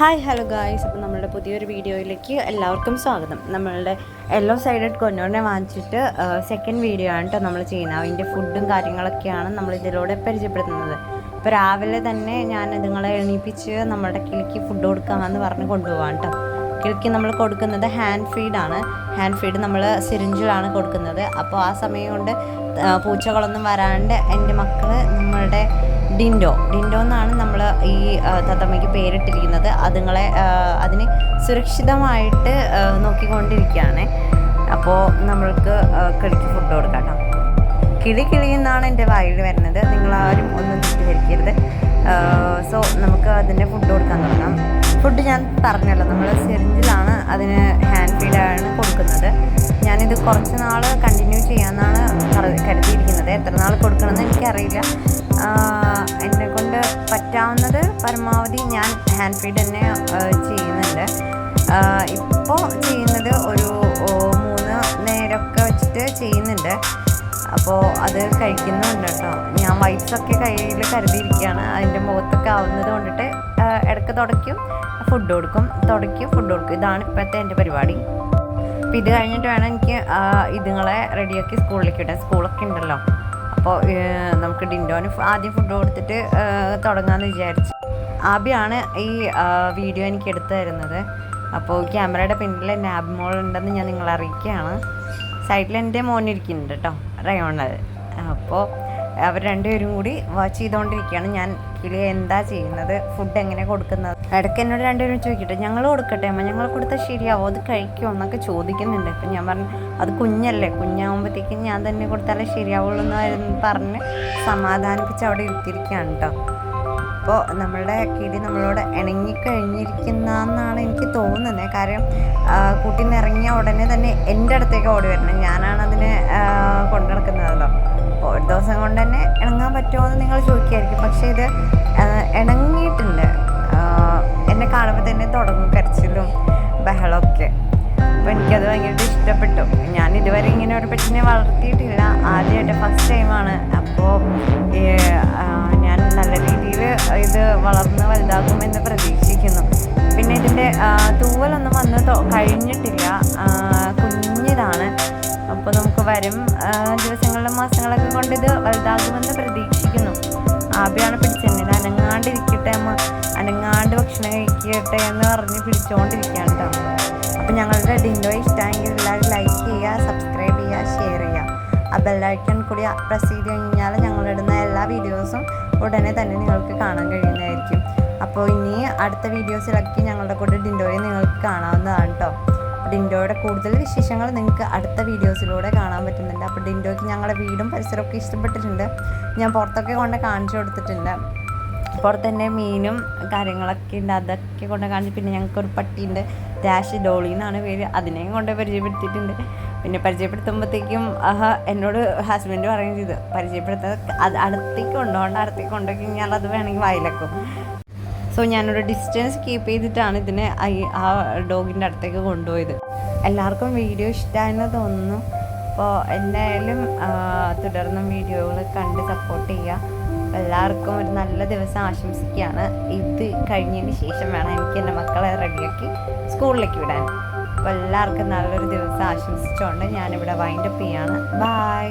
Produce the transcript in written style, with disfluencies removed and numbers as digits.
Hi hello guys. അപ്പോൾ നമ്മളുടെ പുതിയൊരു വീഡിയോയിലേക്ക് എല്ലാവർക്കും സ്വാഗതം. നമ്മളുടെ യെല്ലോ സൈഡഡ് കൊന്നോറിനെ വാങ്ങിച്ചിട്ട് സെക്കൻഡ് വീഡിയോ ആണ് കേട്ടോ നമ്മൾ ചെയ്യുന്നത്. അതിൻ്റെ ഫുഡും കാര്യങ്ങളൊക്കെയാണ് നമ്മൾ ഇതിലൂടെ പരിചയപ്പെടുത്തുന്നത്. ഇപ്പോൾ രാവിലെ തന്നെ ഞാൻ ഇതുങ്ങളെ എണീപ്പിച്ച് നമ്മുടെ കിളിക്ക് ഫുഡ് കൊടുക്കാമെന്ന് പറഞ്ഞ് കൊണ്ടുപോകാം കേട്ടോ. കിളിക്ക് നമ്മൾ കൊടുക്കുന്നത് ഹാൻഡ് ഫീഡാണ്. ഹാൻഡ് ഫീഡ് നമ്മൾ സിറിഞ്ചിലാണ് കൊടുക്കുന്നത്. അപ്പോൾ ആ സമയം കൊണ്ട് പൂച്ചകളൊന്നും വരാണ്ട് എൻ്റെ മക്കൾ നമ്മളുടെ ഡിൻഡോ എന്നാണ് നമ്മൾ ഈ തത്തമ്മയ്ക്ക് പേരിട്ടിരിക്കുന്നത്. അതിനെ സുരക്ഷിതമായിട്ട് നോക്കിക്കൊണ്ടിരിക്കുകയാണ്. അപ്പോൾ നമ്മൾക്ക് കിളിക്ക് ഫുഡ് കൊടുക്കാം കേട്ടോ. കിളി എന്നാണ് എൻ്റെ വായിൽ വരുന്നത്, നിങ്ങളാരും ഒന്നും തെറ്റിദ്ധരിക്കരുത്. സോ നമുക്ക് അതിൻ്റെ ഫുഡ് കൊടുക്കാൻ തുടങ്ങാം. ഫുഡ് ഞാൻ പറഞ്ഞല്ലോ, നമ്മൾ സിറിഞ്ചിലാണ് അതിന് ഹാൻഡ് ഫീഡാണ് കൊടുക്കുന്നത്. ഞാനിത് കുറച്ച് നാൾ കണ്ടിന്യൂ ചെയ്യാമെന്നാണ് കരുതിയിരിക്കുന്നത്. എത്ര നാൾ കൊടുക്കണമെന്ന് എനിക്കറിയില്ല. എന്നെ കൊണ്ട് പറ്റാവുന്നത് പരമാവധി ഞാൻ ഹാൻഡ് ഫീഡ് തന്നെ ചെയ്യുന്നുണ്ട്. ഇപ്പോൾ ചെയ്യുന്നത് ഒരു 3 നേരമൊക്കെ വെച്ചിട്ട് ചെയ്യുന്നുണ്ട്. അപ്പോൾ അത് കഴിക്കുന്നുണ്ട് കേട്ടോ. ഞാൻ വൈപ്സൊക്കെ കയ്യിൽ കരുതിയിരിക്കുകയാണ്. അതിൻ്റെ മുഖത്തൊക്കെ ആവുന്നത് കൊണ്ടിട്ട് ഇടയ്ക്ക് തുടയ്ക്കും ഫുഡ് കൊടുക്കും. ഇതാണ് ഇപ്പോഴത്തെ എൻ്റെ പരിപാടി. അപ്പോൾ ഇത് കഴിഞ്ഞിട്ട് വേണം എനിക്ക് ഇതുങ്ങളെ റെഡിയാക്കി സ്കൂളിലേക്ക് വിടാൻ. സ്കൂളൊക്കെ ഉണ്ടല്ലോ. അപ്പോൾ നമുക്ക് ഡിൻഡോന് ആദ്യം ഫുഡ് കൊടുത്തിട്ട് തുടങ്ങാമെന്ന് വിചാരിച്ചു. ആബിയാണ് ഈ വീഡിയോ എനിക്ക് എടുത്തു തരുന്നത്. അപ്പോൾ ക്യാമറയുടെ പിന്നിൽ നാബ് മോൾ ഉണ്ടെന്ന് ഞാൻ നിങ്ങളെ അറിയിക്കുകയാണ്. സൈഡിൽ എൻ്റെ മോനിരിക്കുന്നുണ്ട് കേട്ടോ, റയോണൽ. അപ്പോൾ അവർ രണ്ടുപേരും കൂടി വാച്ച് ചെയ്തുകൊണ്ടിരിക്കുകയാണ്. ഞാൻ കിളിയെ എന്താ ചെയ്യുന്നത്, ഫുഡ് എങ്ങനെ കൊടുക്കുന്നത്. ഇടയ്ക്ക് എന്നോട് രണ്ടുപേരും ചോദിക്കട്ടെ, ഞങ്ങൾ കൊടുക്കട്ടെ അമ്മ, ഞങ്ങൾ കൊടുത്താൽ ശരിയാവോ, അത് കഴിക്കുമോ എന്നൊക്കെ ചോദിക്കുന്നുണ്ട്. അപ്പം ഞാൻ പറഞ്ഞു അത് കുഞ്ഞല്ലേ, കുഞ്ഞാകുമ്പോഴത്തേക്കും ഞാൻ തന്നെ കൊടുത്താലേ ശരിയാവുള്ളൂ എന്ന് പറഞ്ഞ് സമാധാനിപ്പിച്ച് അവിടെ ഇരുത്തിയിരിക്കുകയാണ് കേട്ടോ. അപ്പോൾ നമ്മളുടെ കിളി നമ്മളോട് ഇണങ്ങിക്കഴിഞ്ഞിരിക്കുന്നതെന്നാണ് എനിക്ക് തോന്നുന്നത്. കാര്യം കൂട്ടിൽ നിന്ന് ഇറങ്ങിയ ഉടനെ തന്നെ എൻ്റെ അടുത്തേക്ക് ഓടി വരണം. ഞാനാണ് അതിനെ കൊണ്ടു നടക്കുന്നതല്ലോ. അപ്പോൾ ഒരു ദിവസം കൊണ്ട് തന്നെ ഇണങ്ങാൻ പറ്റുമോ എന്ന് നിങ്ങൾ ചോദിക്കുമായിരിക്കും. പക്ഷേ ഇത് ഇണങ്ങിയിട്ടുണ്ട്. എന്നെ കാണുമ്പോൾ തന്നെ തുടങ്ങും കരച്ചിലും ബഹളമൊക്കെ. അപ്പോൾ എനിക്കത് ഭയങ്കരമായിട്ട് ഇഷ്ടപ്പെട്ടു. ഞാൻ ഇതുവരെ ഇങ്ങനെ ഒരു പെറ്റിനെ വളർത്തിയിട്ടില്ല, ആദ്യമായിട്ട് ഫസ്റ്റ് ടൈമാണ്. അപ്പോൾ ഞാൻ നല്ല രീതിയിൽ ഇത് വളർന്ന് വലുതാകുമെന്ന് പ്രതീക്ഷിക്കുന്നു. പിന്നെ ഇതിൻ്റെ തൂവലൊന്നും വന്ന് കഴിഞ്ഞിട്ടില്ല, കുഞ്ഞിതാണ്. അപ്പോൾ നമുക്ക് വരും ദിവസങ്ങളിലും മാസങ്ങളൊക്കെ കൊണ്ട് ഇത് വലുതാകുമെന്ന് പ്രതീക്ഷിക്കുന്നു. ആബിയാണ് പിടിച്ചിരുന്നത്. അനങ്ങാണ്ടിരിക്കട്ടെ അമ്മ, അനങ്ങാണ്ട് ഭക്ഷണം കഴിക്കട്ടെ എന്ന് പറഞ്ഞ് പിടിച്ചുകൊണ്ടിരിക്കുകയാണ് കേട്ടോ. അപ്പോൾ ഞങ്ങളുടെ ഡിൻഡോ ഇഷ്ടമെങ്കിൽ എല്ലാവരും ലൈക്ക് ചെയ്യുക, സബ്സ്ക്രൈബ് ചെയ്യുക, ഷെയർ ചെയ്യുക. ആ ബെല്ലൈക്കൺ കൂടി പ്രസ് ചെയ്ത് കഴിഞ്ഞാൽ ഞങ്ങളിടുന്ന എല്ലാ വീഡിയോസും ഉടനെ തന്നെ നിങ്ങൾക്ക് കാണാൻ കഴിയുന്നതായിരിക്കും. അപ്പോൾ ഇനി അടുത്ത വീഡിയോസിലൊക്കെ ഞങ്ങളുടെ കൂടെ ഡിൻഡോയെ നിങ്ങൾക്ക് കാണാവുന്നതാണ് കേട്ടോ. ഡിൻഡോയുടെ കൂടുതൽ വിശേഷങ്ങൾ നിങ്ങൾക്ക് അടുത്ത വീഡിയോസിലൂടെ കാണാൻ പറ്റുന്നുണ്ട്. അപ്പോൾ ഡിൻഡോയ്ക്ക് ഞങ്ങളുടെ വീടും പരിസരമൊക്കെ ഇഷ്ടപ്പെട്ടിട്ടുണ്ട്. ഞാൻ പുറത്തൊക്കെ കൊണ്ട് കാണിച്ചു കൊടുത്തിട്ടുണ്ട്. പുറത്ത് തന്നെ മീനും കാര്യങ്ങളൊക്കെ ഉണ്ട്, അതൊക്കെ കൊണ്ട് കാണിച്ചു. പിന്നെ ഞങ്ങൾക്കൊരു പട്ടിയുണ്ട്, ഡാഷ് ഡോളി എന്നാണ് പേര്. അതിനെയും കൊണ്ട് പരിചയപ്പെടുത്തിയിട്ടുണ്ട്. പിന്നെ പരിചയപ്പെടുത്തുമ്പോഴത്തേക്കും എന്നോട് ഹസ്ബൻഡ് പറയുകയും ചെയ്തു, പരിചയപ്പെടുത്താൻ അടുത്തേക്ക് കൊണ്ടുപോയി കഴിഞ്ഞാൽ അത് വേണമെങ്കിൽ വായിലക്കും. സോ ഞാനൊരു ഡിസ്റ്റൻസ് കീപ്പ് ചെയ്തിട്ടാണ് ഇതിനെ ആ ഡോഗിൻ്റെ അടുത്തേക്ക് കൊണ്ടുപോയത്. എല്ലാവർക്കും വീഡിയോ ഇഷ്ടമായെന്ന് തോന്നുന്നു. അപ്പോൾ എന്തായാലും തുടർന്നും വീഡിയോകൾ കണ്ട് സപ്പോർട്ട് ചെയ്യുക. എല്ലാവർക്കും ഒരു നല്ല ദിവസം ആശംസിക്കുകയാണ്. ഇത് കഴിഞ്ഞതിന് ശേഷം വേണം എനിക്ക് എൻ്റെ മക്കളെ റെഡിയാക്കി സ്കൂളിലേക്ക് വിടാൻ. അപ്പോൾ എല്ലാവർക്കും നല്ലൊരു ദിവസം ആശംസിച്ചുകൊണ്ട് ഞാനിവിടെ വൈൻഡപ്പ് ചെയ്യാണ്. ബൈ.